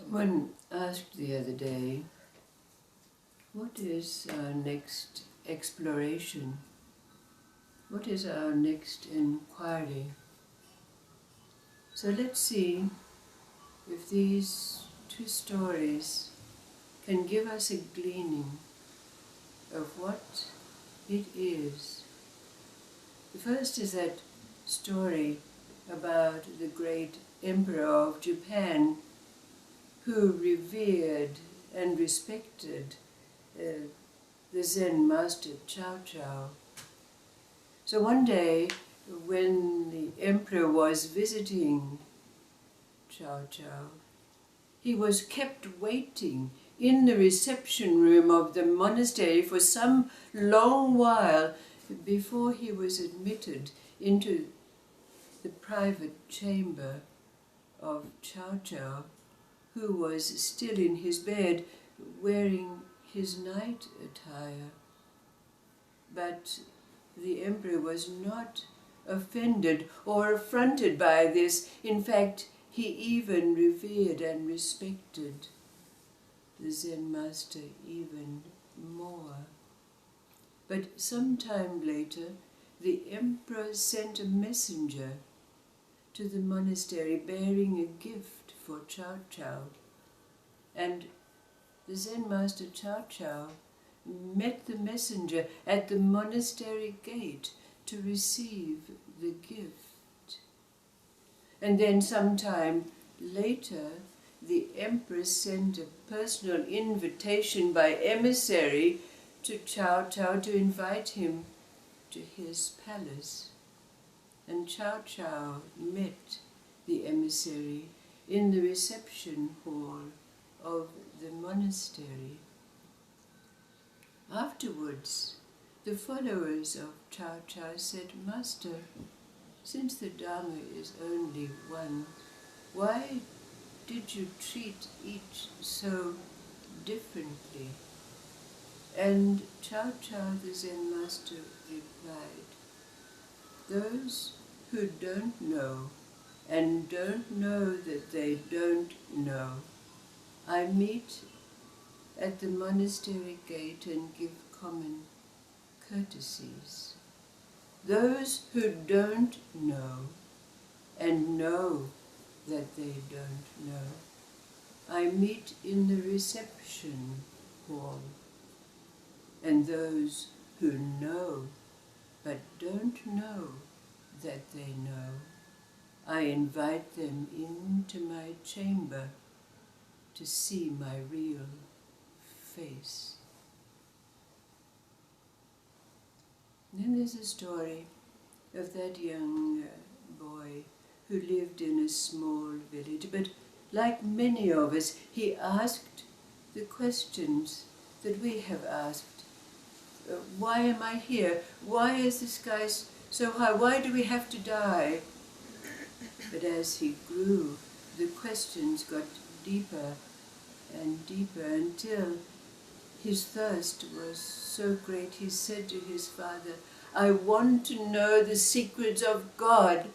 One asked the other day, what is our next exploration? What is our next inquiry? So let's see if these two stories can give us a gleaning of what it is. The first is that story about the great emperor of Japan who revered and respected the Zen master Cao Cao. So one day, when the emperor was visiting Cao Cao, he was kept waiting in the reception room of the monastery for some long while before he was admitted into the private chamber of Cao Cao, who was still in his bed wearing his night attire. But the emperor was not offended or affronted by this. In fact, he even revered and respected the Zen master even more. But some time later, the emperor sent a messenger to the monastery bearing a gift for Cao Cao. And the Zen master Cao Cao met the messenger at the monastery gate to receive the gift. And then sometime later, the emperor sent a personal invitation by emissary to Cao Cao to invite him to his palace. And Cao Cao met the emissary in the reception hall of the monastery. Afterwards, the followers of Cao Cao said, "Master, since the Dharma is only one, why did you treat each so differently?" And Cao Cao, the Zen master, replied, "Those who don't know and don't know that they don't know, I meet at the monastery gate and give common courtesies. Those who don't know and know that they don't know, I meet in the reception hall. And those who know but don't know that they know, I invite them into my chamber to see my real face." And then there's a story of that young boy who lived in a small village, but like many of us, he asked the questions that we have asked. Why am I here? Why is the sky so high? Why do we have to die? But as he grew, the questions got deeper and deeper until his thirst was so great he said to his father, "I want to know the secrets of God."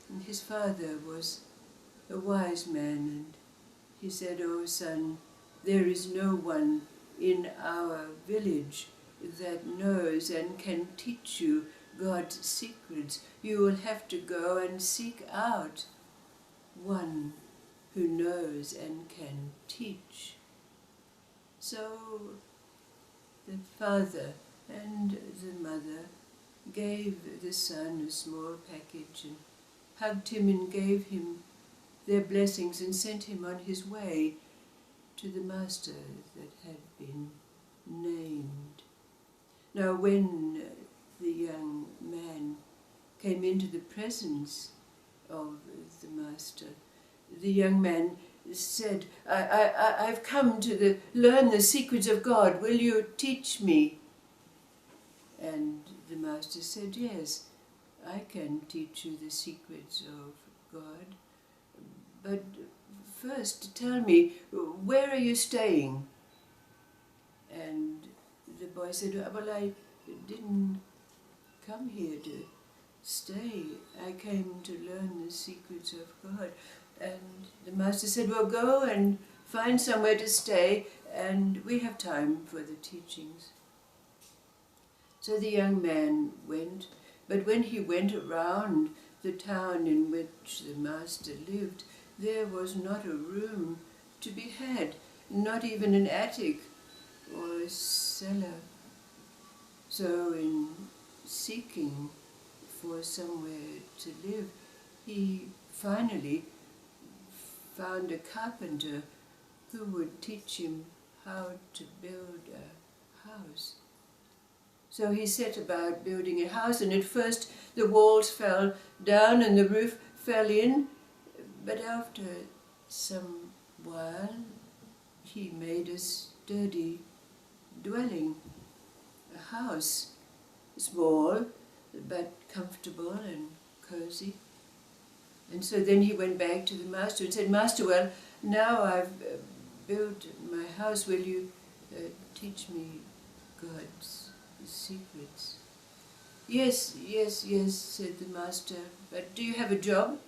And his father was a wise man, and he said, "Oh son, there is no one in our village that knows and can teach you God's secrets. You will have to go and seek out one who knows and can teach." So the father and the mother gave the son a small package and hugged him and gave him their blessings and sent him on his way to the master that had been named. Now when the young man came into the presence of the master, the young man said, I've come to learn the secrets of God. Will you teach me?" And the master said, "Yes, I can teach you the secrets of God. But first tell me, where are you staying?" And the boy said, "Well, I didn't come here to stay. I came to learn the secrets of God." And the master said, well, go and find somewhere to stay, and we have time for the teachings. So the young man went, but when he went around the town in which the master lived, there was not a room to be had, not even an attic or a cellar. So in seeking for somewhere to live, he finally found a carpenter who would teach him how to build a house. So he set about building a house, and at first the walls fell down and the roof fell in, but after some while he made a sturdy dwelling, a house, small but comfortable and cozy. And so then he went back to the master and said, Master, well, now I've built my house, will you teach me God's secrets? Yes, yes, yes, said the master, but do you have a job?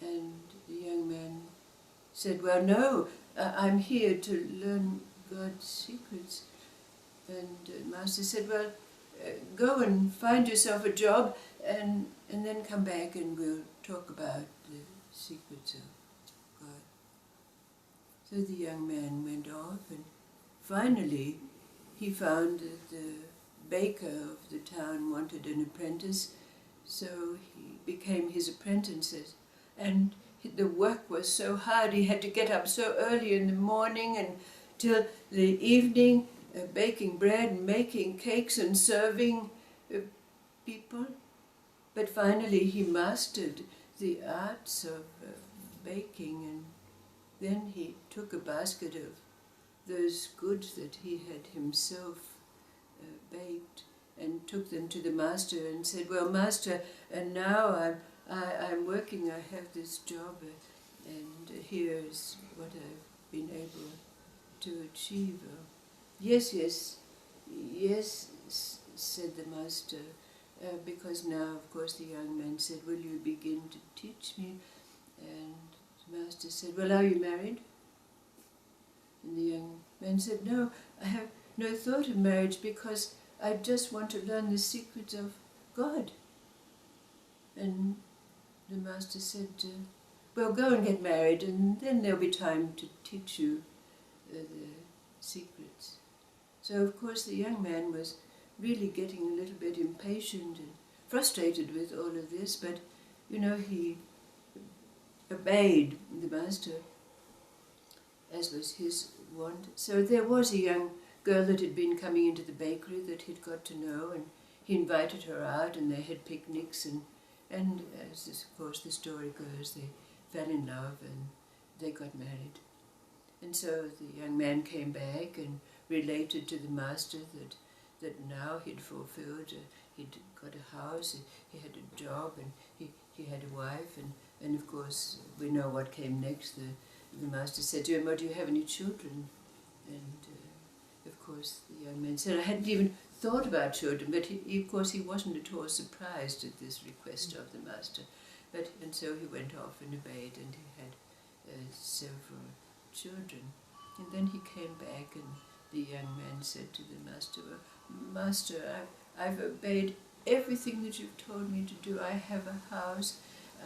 And the young man said, well, no, I'm here to learn God's secrets. And the master said, well, go and find yourself a job and then come back and we'll talk about the secrets of God. So the young man went off, and finally he found that the baker of the town wanted an apprentice, so he became his apprentice. And the work was so hard, he had to get up so early in the morning and till the evening, baking bread and making cakes and serving people. But finally he mastered the arts of baking, and then he took a basket of those goods that he had himself baked and took them to the master and said, well, master, and now I'm working, I have this job, and here's what I've been able to achieve. Yes, yes, yes, said the master, because now, of course, the young man said, will you begin to teach me? And the master said, well, are you married? And the young man said, no, I have no thought of marriage because I just want to learn the secrets of God. And the master said, well, go and get married, and then there'll be time to teach you the secrets. So, of course, the young man was really getting a little bit impatient and frustrated with all of this, but, you know, he obeyed the master, as was his wont. So there was a young girl that had been coming into the bakery that he'd got to know, and he invited her out, and they had picnics, and as this, of course the story goes, they fell in love and they got married. And so the young man came back and related to the master that now he'd fulfilled, he'd got a house, he had a job, and he had a wife, and of course we know what came next. The master said to him, well, do you have any children? And of course the young man said, I hadn't even thought about children, but of course he wasn't at all surprised at this request of the master. And so he went off and obeyed, and he had several children. And then he came back, and the young man said to the master, well, Master, I've obeyed everything that you've told me to do. I have a house,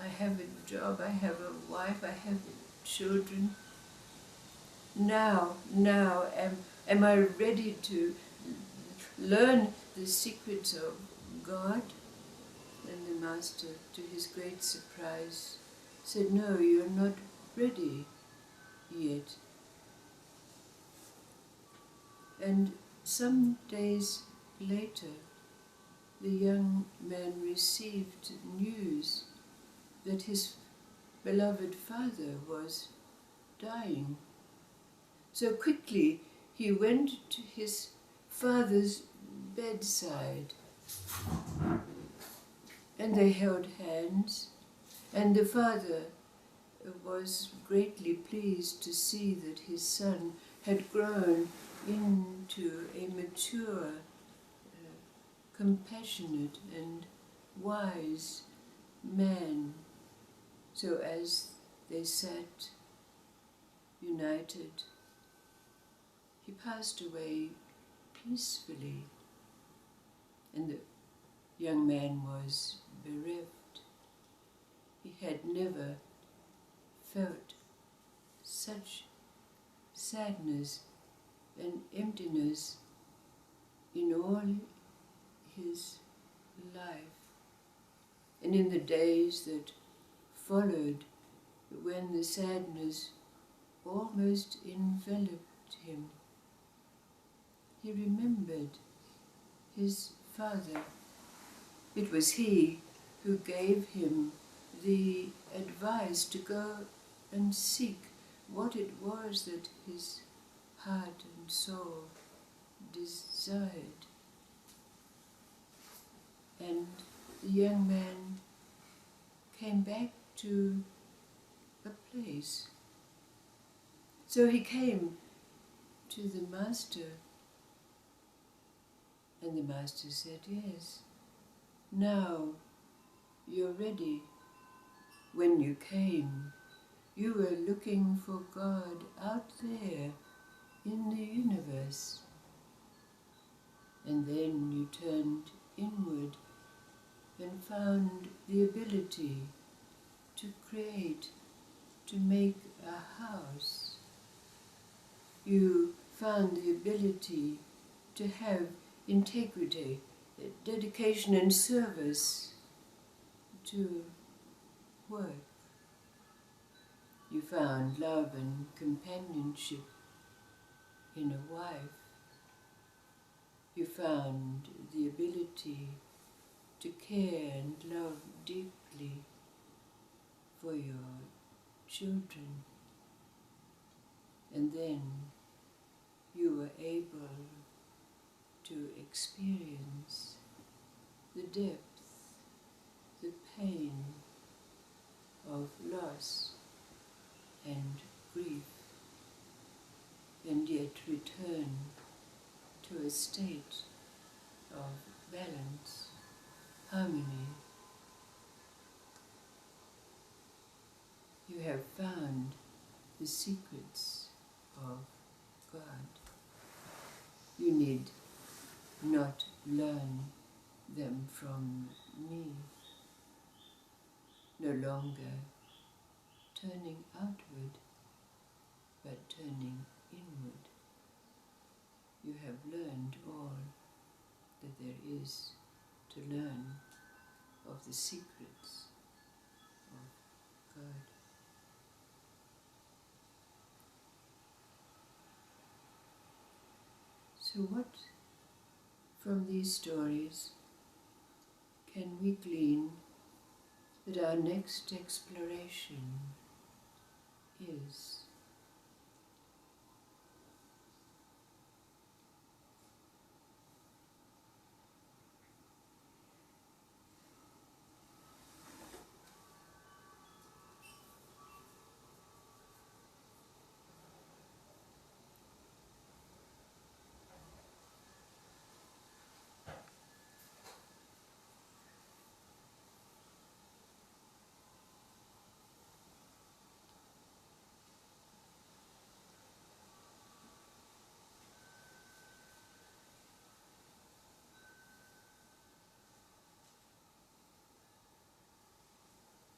I have a job, I have a wife, I have children. Now am I ready to learn the secrets of God? And the master, to his great surprise, said, no, you're not ready yet. And some days later, the young man received news that his beloved father was dying. So quickly he went to his father's bedside, and they held hands, and the father was greatly pleased to see that his son had grown into a mature, compassionate and wise man. So as they sat united, he passed away peacefully, and the young man was bereft. He had never felt such sadness and emptiness in all his life. And in the days that followed, when the sadness almost enveloped him, he remembered his father. It was he who gave him the advice to go and seek what it was that his heart and soul desired. And the young man came back to a place. So he came to the master, and the master said, "Yes, now you're ready. When you came, you were looking for God out there in the universe. And then you turned inward and found the ability to create, to make a house. You found the ability to have integrity, dedication and service to work. You found love and companionship in a wife. You found the ability to care and love deeply for your children. And then you were able to experience the depth, the pain of loss and grief, and yet return to a state of balance, harmony. You have found the secrets of God. You need not learn them from me. No longer turning outward, but turning inward. You have learned all that there is to learn of the secrets of God. So what from these stories can we glean that our next exploration is?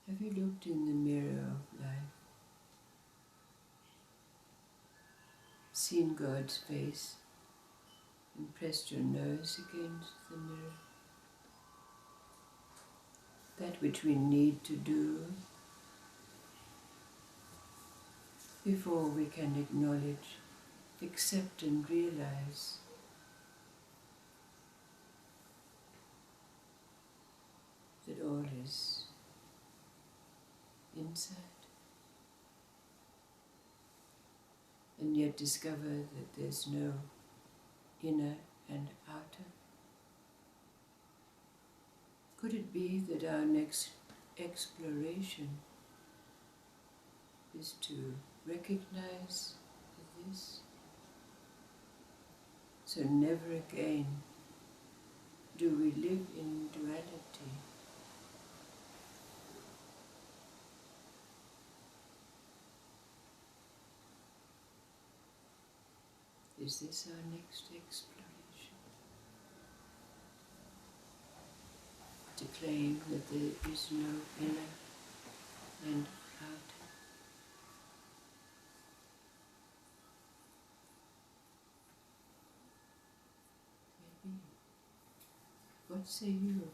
Have you looked in the mirror of life, seen God's face, and pressed your nose against the mirror? That which we need to do before we can acknowledge, accept and realize that all is inside, and yet discover that there's no inner and outer. Could it be that our next exploration is to recognize this? So never again do we live in duality. Is this our next exploration? To claim that there is no inner and outer. Maybe. What say you?